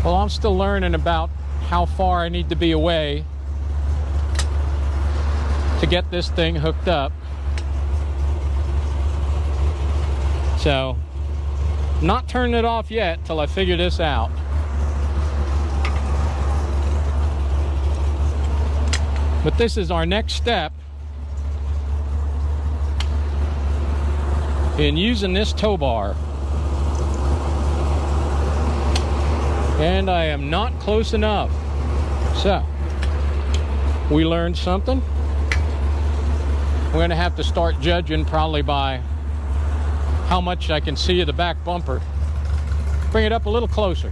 Well, I'm still learning about how far I need to be away to get this thing hooked up. So, not turning it off yet till I figure this out. But this is our next step in using this tow bar. And I am not close enough. So, we learned something. We're going to have to start judging probably by how much I can see of the back bumper. Bring it up a little closer.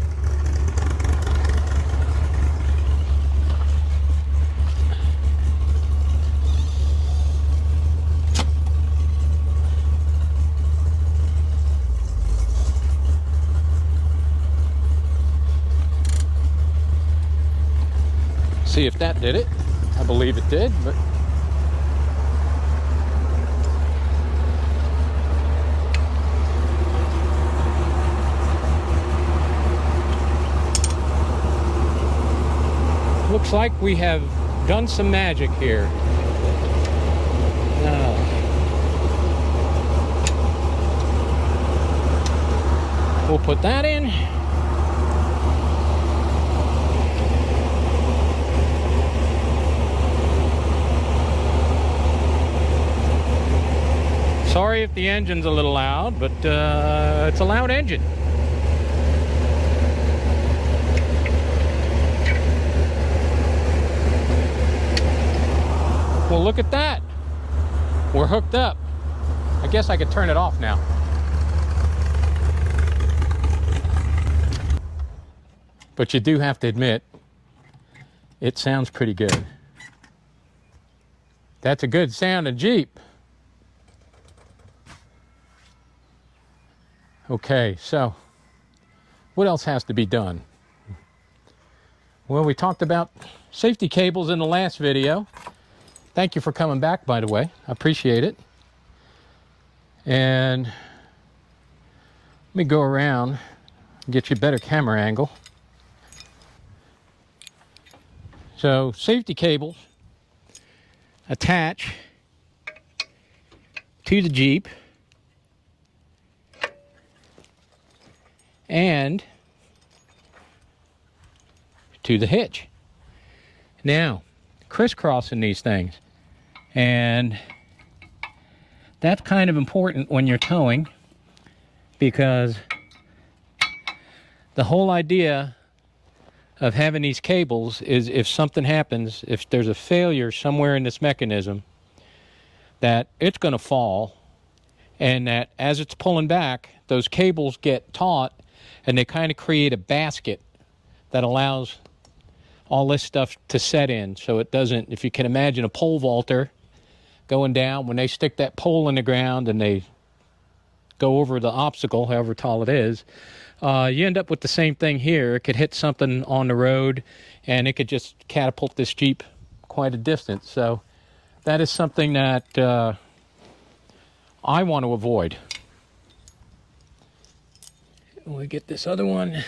See if that did it. I believe it did, but looks like we have done some magic here. Now, we'll put that in. Sorry if the engine's a little loud, but it's a loud engine. Well, look at that. We're hooked up. I guess I could turn it off now. But you do have to admit, it sounds pretty good. That's a good sounding Jeep. Okay, so what else has to be done? Well, we talked about safety cables in the last video. Thank you for coming back, by the way. I appreciate it. And let me go around and get you a better camera angle. So, safety cables attach to the Jeep and to the hitch. Now, crisscrossing these things, and that's kind of important when you're towing, because the whole idea of having these cables is if something happens, if there's a failure somewhere in this mechanism, that it's going to fall, and that as it's pulling back, those cables get taut and they kind of create a basket that allows all this stuff to set in, so it doesn't, if you can imagine a pole vaulter going down, when they stick that pole in the ground and they go over the obstacle, however tall it is, you end up with the same thing here. It could hit something on the road and it could just catapult this Jeep quite a distance. So that is something that I want to avoid. We'll get this other one.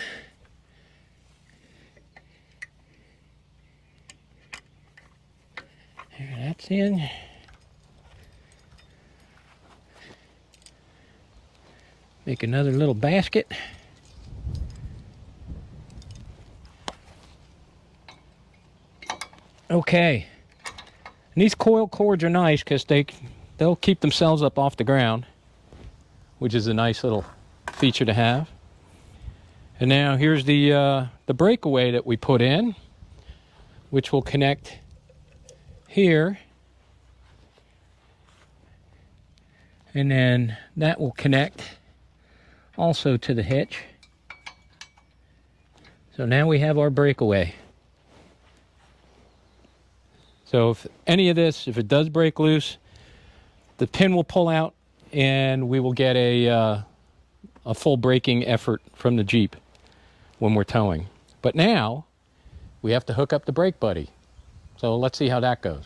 There, that's in. Make another little basket. Okay. And these coil cords are nice because they'll keep themselves up off the ground, which is a nice little feature to have. And now here's the breakaway that we put in, which will connect here. And then that will connect also to the hitch. So now we have our breakaway. So if any of this, if it does break loose, the pin will pull out and we will get a full braking effort from the Jeep when we're towing. But now we have to hook up the brake buddy. So let's see how that goes.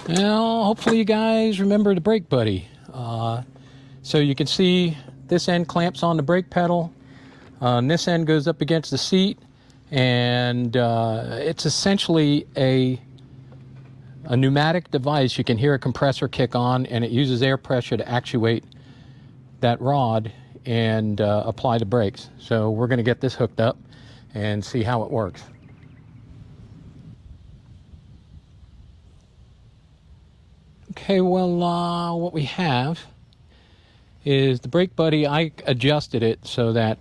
Well, hopefully you guys remember the brake buddy. So you can see this end clamps on the brake pedal. This end goes up against the seat, and it's essentially a pneumatic device. You can hear a compressor kick on, and it uses air pressure to actuate that rod and apply the brakes. So we're going to get this hooked up and see how it works. Okay, well, what we have is the brake buddy. I adjusted it so that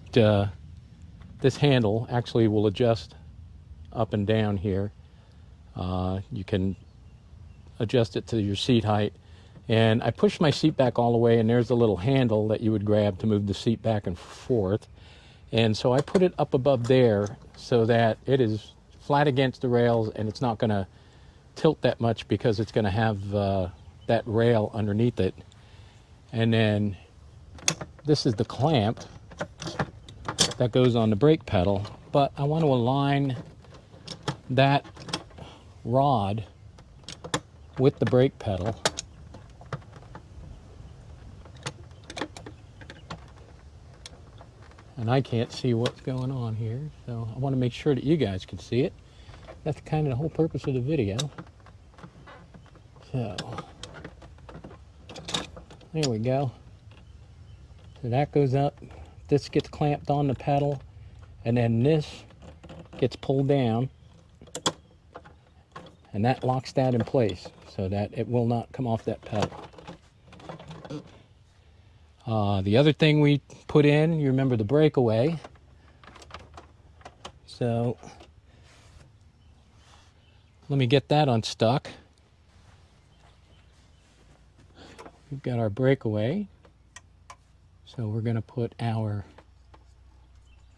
this handle actually will adjust up and down here. You can adjust it to your seat height. And I pushed my seat back all the way, and there's a little handle that you would grab to move the seat back and forth. And so I put it up above there so that it is flat against the rails, and it's not going to tilt that much because it's going to have that rail underneath it. And then this is the clamp that goes on the brake pedal, but I want to align that rod with the brake pedal. And I can't see what's going on here, so I want to make sure that you guys can see it. That's kind of the whole purpose of the video. So, there we go. So that goes up, this gets clamped on the pedal, and then this gets pulled down, and that locks that in place so that it will not come off that pedal. The other thing we put in, you remember the breakaway. So let me get that unstuck. We've got our breakaway. So we're going to put our,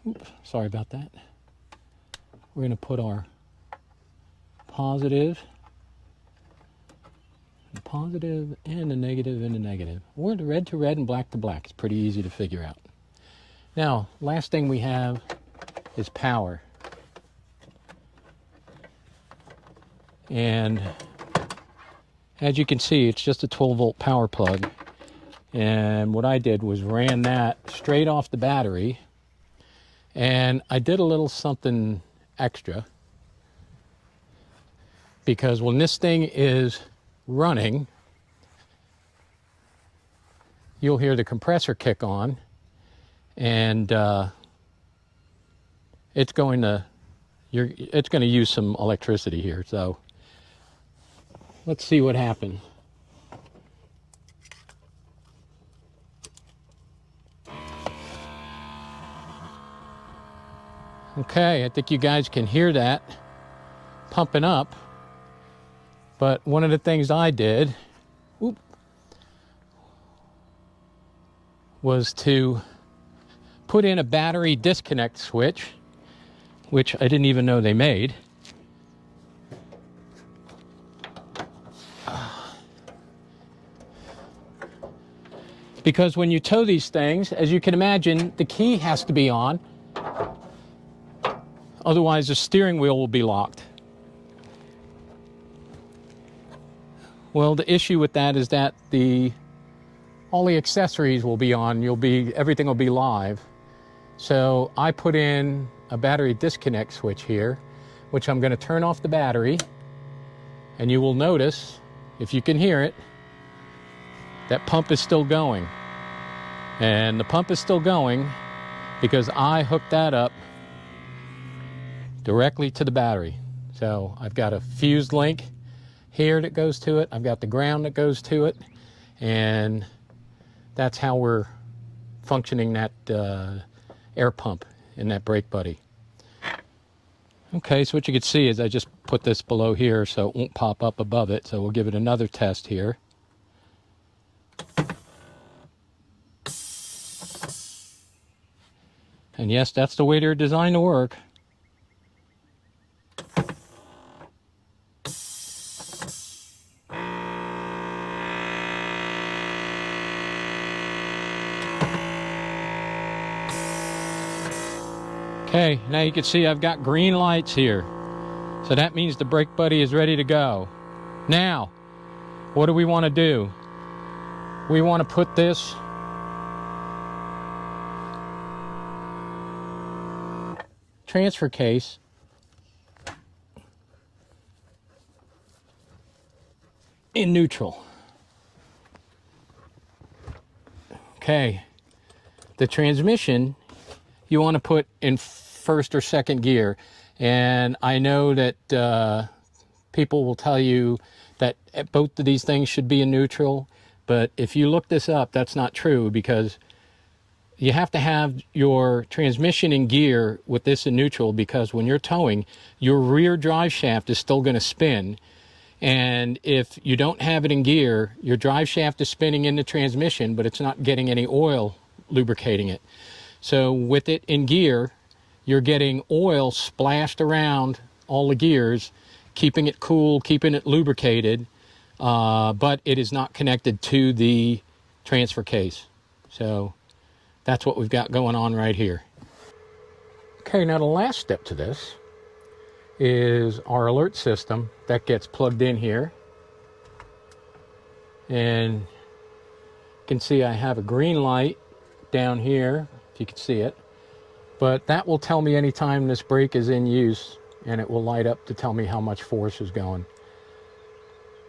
oops, sorry about that. We're going to put our positive and the negative and the negative, or the red to red and black to black. It's pretty easy to figure out. Now, last thing we have is power. And as you can see, it's just a 12-volt power plug. And what I did was ran that straight off the battery. And I did a little something extra, because when this thing is running, you'll hear the compressor kick on, and it's going to use some electricity here. So let's see what happens. Okay, I think you guys can hear that pumping up. But one of the things I did was to put in a battery disconnect switch, which I didn't even know they made. Because when you tow these things, as you can imagine, the key has to be on. Otherwise, the steering wheel will be locked. Well, the issue with that is that all the accessories will be on. Everything will be live. So I put in a battery disconnect switch here, which I'm going to turn off the battery, and you will notice, if you can hear it, that pump is still going. And the pump is still going because I hooked that up directly to the battery. So I've got a fused link here that goes to it. I've got the ground that goes to it. And that's how we're functioning that air pump in that brake buddy. Okay, so what you can see is I just put this below here so it won't pop up above it. So we'll give it another test here. And yes, that's the way they're designed to work. Okay, now you can see I've got green lights here. So that means the brake buddy is ready to go. Now, what do we want to do? We want to put this transfer case in neutral. Okay, the transmission you want to put in first or second gear, and I know that people will tell you that both of these things should be in neutral, but if you look this up, that's not true, because you have to have your transmission in gear with this in neutral, because when you're towing, your rear drive shaft is still going to spin. And if you don't have it in gear, your drive shaft is spinning in the transmission, but it's not getting any oil lubricating it. So with it in gear, you're getting oil splashed around all the gears, keeping it cool, keeping it lubricated, but it is not connected to the transfer case. So that's what we've got going on right here. Okay, now the last step to this is our alert system that gets plugged in here. And you can see I have a green light down here, if you can see it. But that will tell me anytime this brake is in use, and it will light up to tell me how much force is going.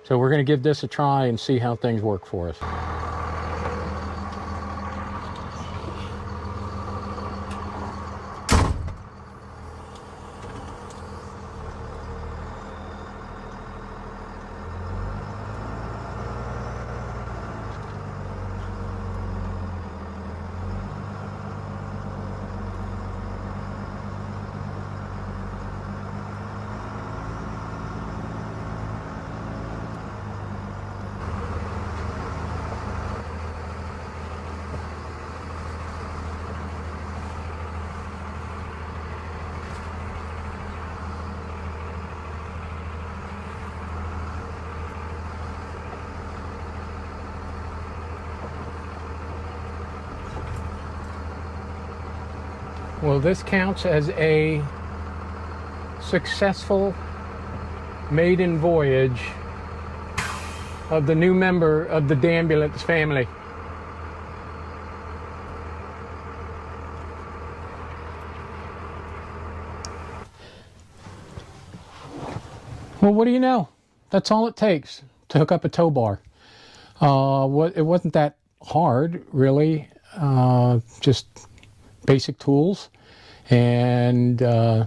So we're going to give this a try and see how things work for us. Well, this counts as a successful maiden voyage of the new member of the Danbulance family. Well, what do you know? That's all it takes to hook up a tow bar. It wasn't that hard, really. Just basic tools and kind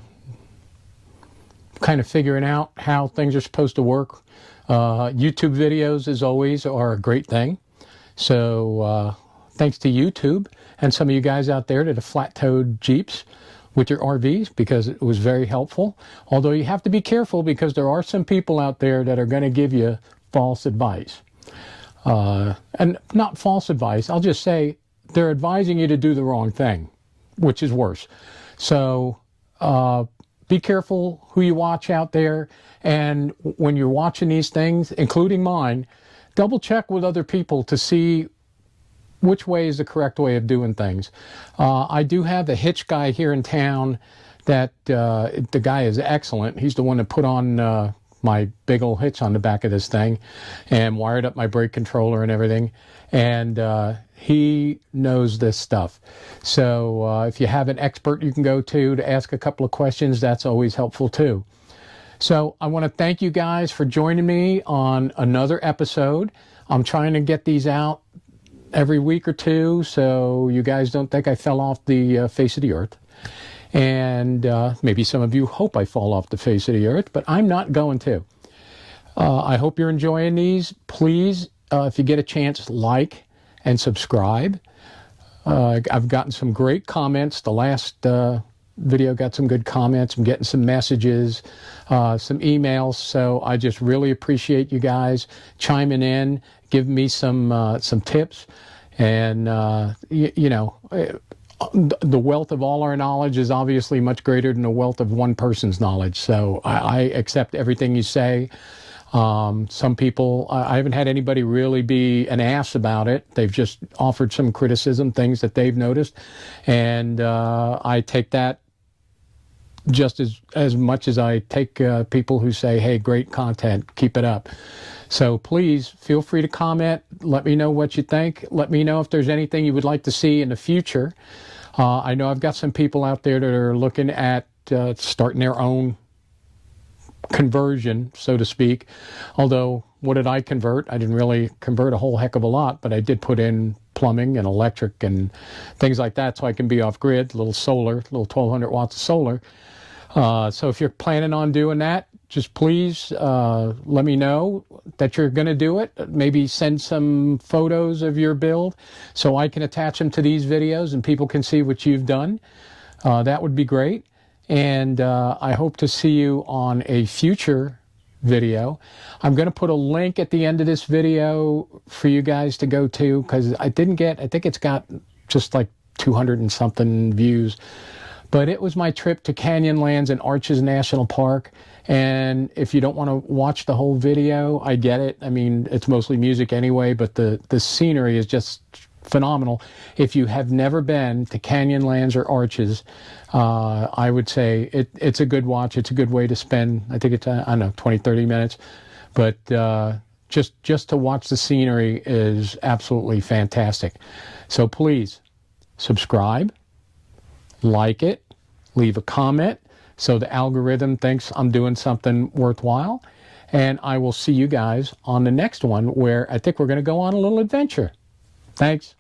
of figuring out how things are supposed to work. YouTube videos, as always, are a great thing. So thanks to YouTube and some of you guys out there that have flat-towed Jeeps with your RVs, because it was very helpful. Although you have to be careful, because there are some people out there that are going to give you false advice. And not false advice, I'll just say they're advising you to do the wrong thing, which is worse. So be careful who you watch out there, and when you're watching these things, including mine, double check with other people to see which way is the correct way of doing things. I do have a hitch guy here in town that the guy is excellent. He's the one that put on my big old hitch on the back of this thing and wired up my brake controller and everything. And he knows this stuff. So if you have an expert you can go to ask a couple of questions, that's always helpful too. So I want to thank you guys for joining me on another episode. I'm trying to get these out every week or two, so you guys don't think I fell off the face of the earth. And maybe some of you hope I fall off the face of the earth, but I'm not going to. I hope you're enjoying these. Please, if you get a chance, like and subscribe. I've gotten some great comments. The last video got some good comments. I'm getting some messages, some emails. So I just really appreciate you guys chiming in, giving me some tips. And, you know, the wealth of all our knowledge is obviously much greater than the wealth of one person's knowledge. So I accept everything you say. Some people, I haven't had anybody really be an ass about it. They've just offered some criticism, things that they've noticed. And I take that just as much as I take people who say, hey, great content, keep it up. So please feel free to comment. Let me know what you think. Let me know if there's anything you would like to see in the future. I know I've got some people out there that are looking at starting their own conversion, so to speak. Although, what did I convert? I didn't really convert a whole heck of a lot, but I did put in plumbing and electric and things like that so I can be off grid, a little solar, a little 1200 watts of solar. So if you're planning on doing that, just please let me know that you're going to do it. Maybe send some photos of your build so I can attach them to these videos and people can see what you've done. That would be great. And I hope to see you on a future video. I'm going to put a link at the end of this video for you guys to go to, because I think it's got just like 200 and something views. But it was my trip to Canyonlands and Arches National Park. And if you don't want to watch the whole video, I get it. I mean, it's mostly music anyway, but the scenery is just phenomenal. If you have never been to Canyonlands or Arches, I would say it's a good watch. It's a good way to spend, I think it's, I don't know, 20, 30 minutes. But just to watch the scenery is absolutely fantastic. So please subscribe, like it, leave a comment so the algorithm thinks I'm doing something worthwhile. And I will see you guys on the next one, where I think we're going to go on a little adventure. Thanks.